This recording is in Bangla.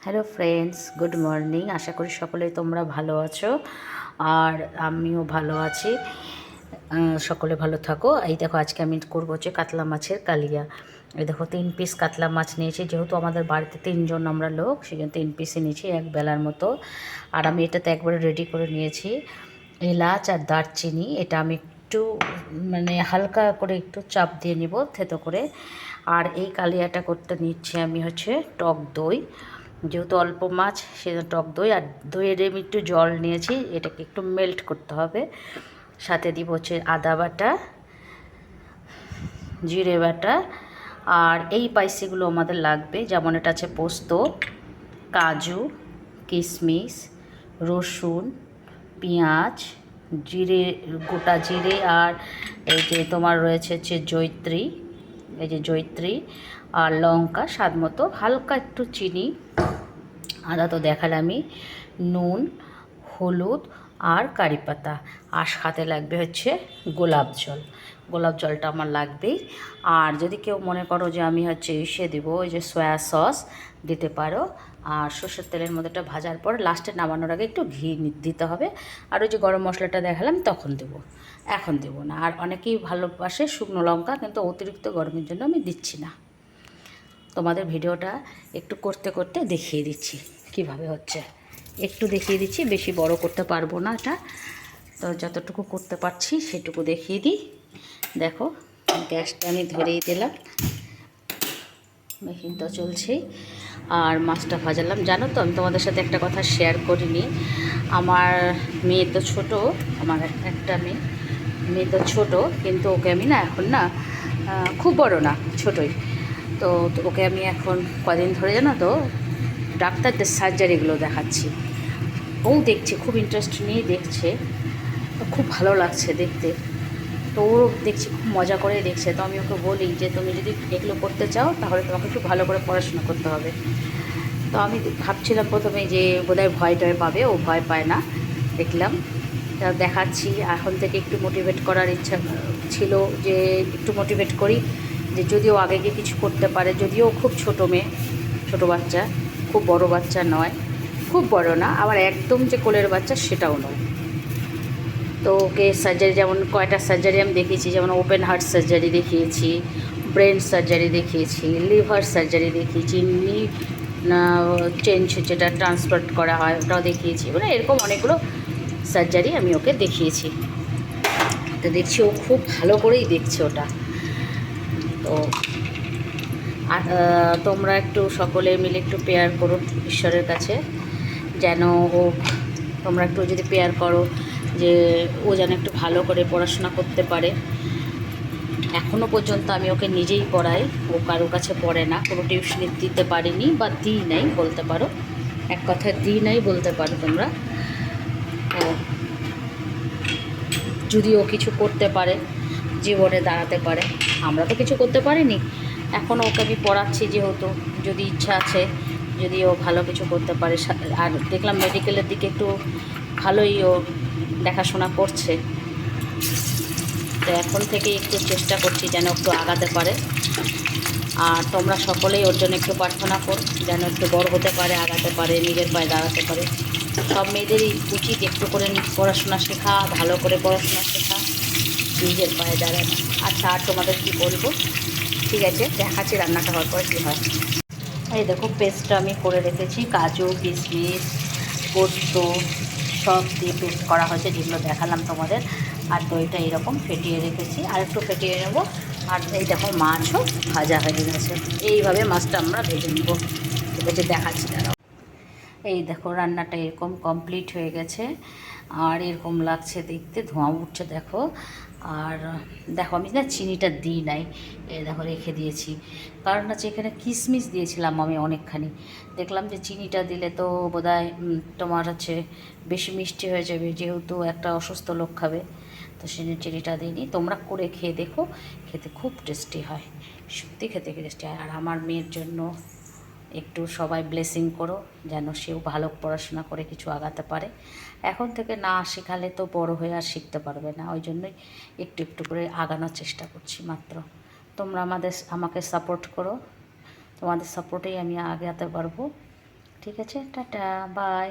Hello friends, good morning. আশা করি সকলেই তোমরা ভালো আছো আর আমিও ভালো আছি। সকলে ভালো থাকো। এই দেখো, আজকে আমি করবো হচ্ছে কাতলা মাছের কালিয়া। এই দেখো 3 পিস কাতলা মাছ নিয়েছি, যেহেতু আমাদের বাড়িতে 3জন আমরা লোক, সেই জন্য 3 পিসই নিয়েছি, এক বেলার মতো। আর আমি এটাতে একবারে রেডি করে নিয়েছি এলাচ আর দারচিনি। এটা আমি একটু মানে হালকা করে একটু চাপ দিয়ে নিব থেতো করে। আর এই কালিয়াটা করতে নিচ্ছি আমি হচ্ছে টক দই, যেহেতু অল্প মাছ সেজন্য টক দই। আর দইয়ের আমি একটু জল নিয়েছি, এটাকে একটু মেল্ট করতে হবে। সাথে দিব হচ্ছে আদা বাটা, জিরে বাটা। আর এই স্পাইসিগুলো আমাদের লাগবে, যেমন এটা আছে পোস্ত, কাজু, কিশমিশ, রসুন, পেঁয়াজ, জিরে, গোটা জিরে। আর এই যে তোমার রয়েছে হচ্ছে জয়িত্রী, এই যে জয়িত্রী। আর লঙ্কা স্বাদ মতো, হালকা একটু চিনি, আদা তো দেখালামই, নুন, হলুদ আর কারি পাতা। আর সাথে লাগবে হচ্ছে গোলাপ জল। গোলাপ জলটা আমার লাগবেই। আর যদি কেউ মনে করো যে আমি হচ্ছে ইসে দেবো, ওই যে সয়া সস দিতে পারো। আর সর্ষের তেলের মধ্যে এটা ভাজার পর লাস্টে নামানোর আগে একটু ঘি দিতে হবে। আর ওই যে গরম মশলাটা দেখালাম তখন দেবো, এখন দেবো না। আর অনেকেই ভালোবাসে শুকনো লঙ্কা, কিন্তু অতিরিক্ত গরমের জন্য আমি দিচ্ছি না। তোমাদের ভিডিওটা একটু করতে করতে দেখিয়ে দিচ্ছি কিভাবে হচ্ছে, একটু দেখিয়ে দিচ্ছি, বেশি বড় করতে পারবো না এটা। তো যতটুকু করতে পারছি সেটুকু দেখিয়ে দিই। দেখো, গ্যাসটা আমি ধরেই দিলাম, মেশিন তো চলছেই। আর মাছটা ভাজালাম। জানো তো, আমি তোমাদের সাথে একটা কথা শেয়ার করিনি। আমার মেয়ে তো ছোট, আমার একটা মেয়ে তো ছোট, কিন্তু ওকে আমি না এখন না খুব বড় না, ছোটই। তো ওকে আমি এখন কদিন ধরে জানো তো ডাক্তারদের সার্জারিগুলো দেখাচ্ছি। ও দেখছে, খুব ইন্টারেস্ট নিয়ে দেখছে, খুব ভালো লাগছে দেখতে। তো ও দেখছি খুব মজা করে দেখছে। তো আমি ওকে বলি যে তুমি যদি এগুলো করতে চাও তাহলে তোমাকে একটু ভালো করে পড়াশোনা করতে হবে। তো আমি ভাবছিলাম প্রথমে যে বোধহয় ভয় টয় পাবে, ও ভয় পায় না দেখলাম। তা দেখাচ্ছি, এখন থেকে একটু মোটিভেট করার ইচ্ছা ছিল, যে একটু মোটিভেট করি, যে যদিও আগে গিয়ে কিছু করতে পারে। যদিও খুব ছোটো মেয়ে, ছোটো বাচ্চা, খুব বড় বাচ্চা নয়, খুব বড় না, আবার একদম যে কোলের বাচ্চা সেটাও নয়। তো ওকে সার্জারি, যেমন কয়টা সার্জারি আমি দেখিয়েছি, যেমন ওপেন হার্ট সার্জারি দেখিয়েছি, ব্রেন সার্জারি দেখিয়েছি, লিভার সার্জারি দেখিয়েছি, নি চেঞ্জ যেটা ট্রান্সফার করা হয় ওটাও দেখিয়েছি। মানে এরকম অনেকগুলো সার্জারি আমি ওকে দেখিয়েছি। তো দেখছি ও খুব ভালো করেই দেখছে ওটা। তো তোমরা একটু সকলে মিলে একটু প্রেয়ার করো ঈশ্বরের কাছে, যেন ও, তোমরা একটু যদি প্রেয়ার করো যে ও যেন একটু ভালো করে পড়াশোনা করতে পারে। এখনও পর্যন্ত আমি ওকে নিজেই পড়াই, ও কারো কাছে পড়ে না, কোনো টিউশনি দিতে পারিনি বা দিই নাই বলতে পারো, এক কথায় দিই নাই বলতে পারো তোমরা। ও যদি ও কিছু করতে পারে, জীবনে দাঁড়াতে পারে, আমরা তো কিছু করতে পারিনি, এখনও ওকে আমি পড়াচ্ছি যেহেতু, যদি ইচ্ছা আছে, যদি ও ভালো কিছু করতে পারে। আর দেখলাম মেডিকেলের দিকে একটু ভালোই ও দেখাশোনা করছে। তো এখন থেকে একটু চেষ্টা করছি যেন একটু আগাতে পারে। আর তোমরা সকলেই ওর জন্য একটু প্রার্থনা করো, যেন একটু বড় হতে পারে, আগাতে পারে, নিজের পায়ে দাঁড়াতে পারে। সব মেয়েদেরই উচিত একটু করে পড়াশোনা শেখা, ভালো করে পড়াশোনা শেখা, নিজের পায়ে দাঁড়ানো। আচ্ছা, আর তোমাদের কি বলবো, ঠিক আছে, দেখাচ্ছি রান্নাটা হওয়ার পর কী হয়। এই দেখো, পেস্টটা আমি করে রেখেছি, কাজু, কিশমিশ, পোস্ত সব দিয়ে পেস্ট করা হয়েছে, যেগুলো দেখালাম তোমাদের। আর দইটা এরকম ফেটিয়ে রেখেছি, আর একটু ফেটিয়ে নেব। আর এই দেখো, মাছও ভাজা হয়ে গেছে। এইভাবে মাছটা আমরা ভেজে নেব, ঠিক আছে, দেখাচ্ছি দাঁড়াও। এই দেখো, রান্নাটা এরকম কমপ্লিট হয়ে গেছে। আর এরকম লাগছে দেখতে, ধোঁয়া উঠছে দেখো। আর দেখো, আমি না চিনিটা দিই নাই, এই দেখো রেখে দিয়েছি। কারণ হচ্ছে এখানে কিশমিশ দিয়েছিলাম আমি অনেকখানি, দেখলাম যে চিনিটা দিলে তো বোধহয় তোমার হচ্ছে বেশি মিষ্টি হয়ে যাবে, যেহেতু একটা অসুস্থ লোক খাবে। তো চিনিটা দিইনি। তোমরা করে খেয়ে দেখো, খেতে খুব টেস্টি হয়, সত্যি খেতে টেস্টি হয়। আর আমার মেয়ের জন্য একটু সবাই ব্লেসিং করো, যেন সেও ভালো পড়াশোনা করে কিছু আগাতে পারে। এখন থেকে না শেখালে তো বড় হয়ে আর শিখতে পারবে না, ওই জন্যই একটু একটু করে আগানোর চেষ্টা করছি মাত্র। তোমরা আমাকে সাপোর্ট করো, তোমাদের সাপোর্টেই আমি আগাতে পারবো। ঠিক আছে, টাটা, বাই।